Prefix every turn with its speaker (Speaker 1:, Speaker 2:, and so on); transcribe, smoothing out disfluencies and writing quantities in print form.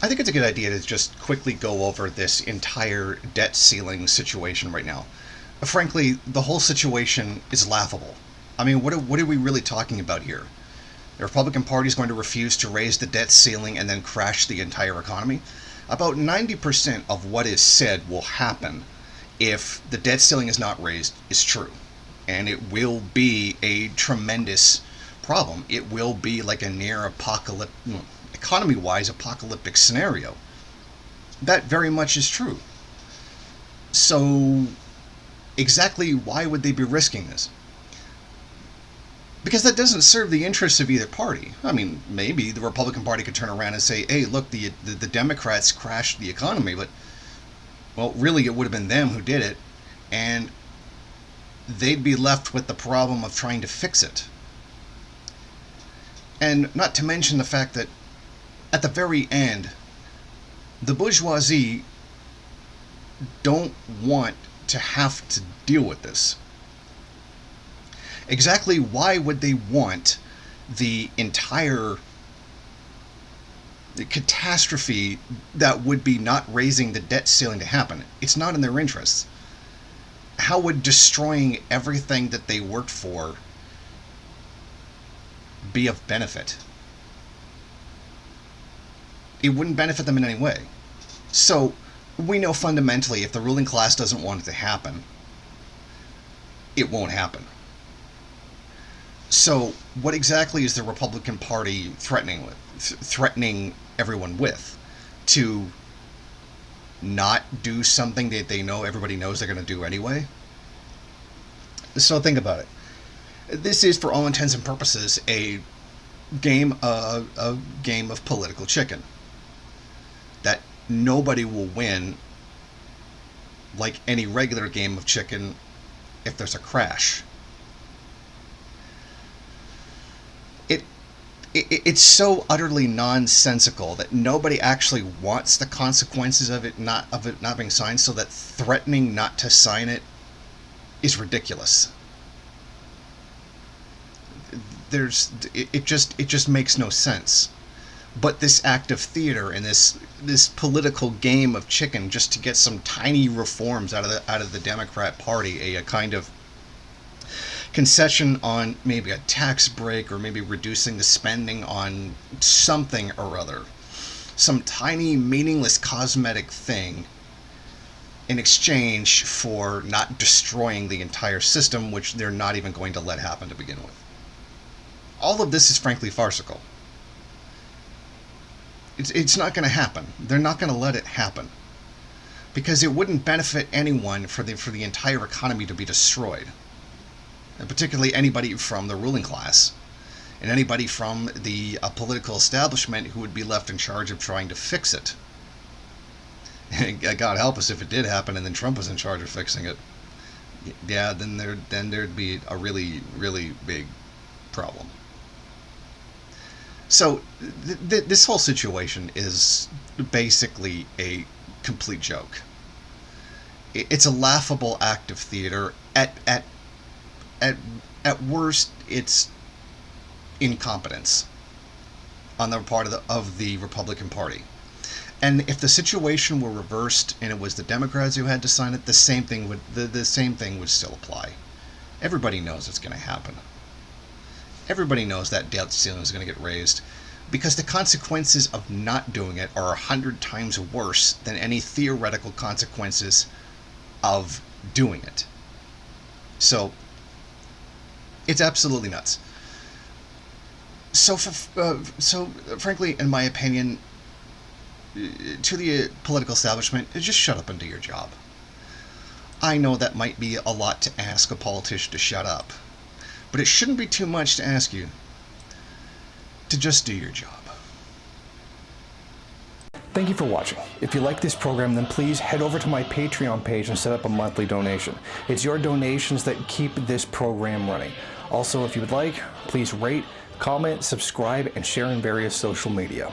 Speaker 1: I think it's a good idea to just quickly go over this entire debt ceiling situation right now. Frankly, the whole situation is laughable. I mean, what are we really talking about here? The Republican Party is going to refuse to raise the debt ceiling and then crash the entire economy? About 90% of what is said will happen if the debt ceiling is not raised is true. And it will be a tremendous problem. It will be like a near apocalyptic, economy wise, apocalyptic scenario. That very much is true. So, exactly why would they be risking this? Because that doesn't serve the interests of either party. I mean, maybe the Republican Party could turn around and say, hey, look, the Democrats crashed the economy, but, well, really it would have been them who did it, and they'd be left with the problem of trying to fix it. And not to mention the fact that at the very end, the bourgeoisie don't want to have to deal with this. Exactly why would they want the entire catastrophe that would be not raising the debt ceiling to happen? It's not in their interests. How would destroying everything that they worked for be of benefit? It wouldn't benefit them in any way. So, we know fundamentally if the ruling class doesn't want it to happen, it won't happen. So, what exactly is the Republican Party threatening everyone with? To not do something that they know everybody knows they're going to do anyway? So think about it. This is, for all intents and purposes, a game of political chicken. That nobody will win, like any regular game of chicken, if there's a crash. It's so utterly nonsensical that nobody actually wants the consequences of it not being signed, so that threatening not to sign it is ridiculous. It just makes no sense. But this act of theater and this political game of chicken just to get some tiny reforms out of the Democrat Party, a kind of concession on maybe a tax break or maybe reducing the spending on something or other, some tiny meaningless cosmetic thing in exchange for not destroying the entire system, which they're not even going to let happen to begin with. All of this is frankly farcical. It's not going to happen. They're not going to let it happen because it wouldn't benefit anyone for the entire economy to be destroyed. And particularly anybody from the ruling class and anybody from the political establishment who would be left in charge of trying to fix it. God help us if it did happen and then Trump was in charge of fixing it. Yeah, then there'd be a really, really big problem. So this whole situation is basically a complete joke. It's a laughable act of theater. At worst, it's incompetence on the part of the Republican Party. And if the situation were reversed and it was the Democrats who had to sign it, the same thing would still apply. Everybody knows it's going to happen. Everybody knows that debt ceiling is going to get raised because the consequences of not doing it are 100 times worse than any theoretical consequences of doing it. So it's absolutely nuts. So frankly, in my opinion, to the political establishment, just shut up and do your job. I know that might be a lot to ask a politician to shut up, but it shouldn't be too much to ask you to just do your job.
Speaker 2: Thank you for watching. If you like this program, then please head over to my Patreon page and set up a monthly donation. It's your donations that keep this program running. Also, if you would like, please rate, comment, subscribe, and share in various social media.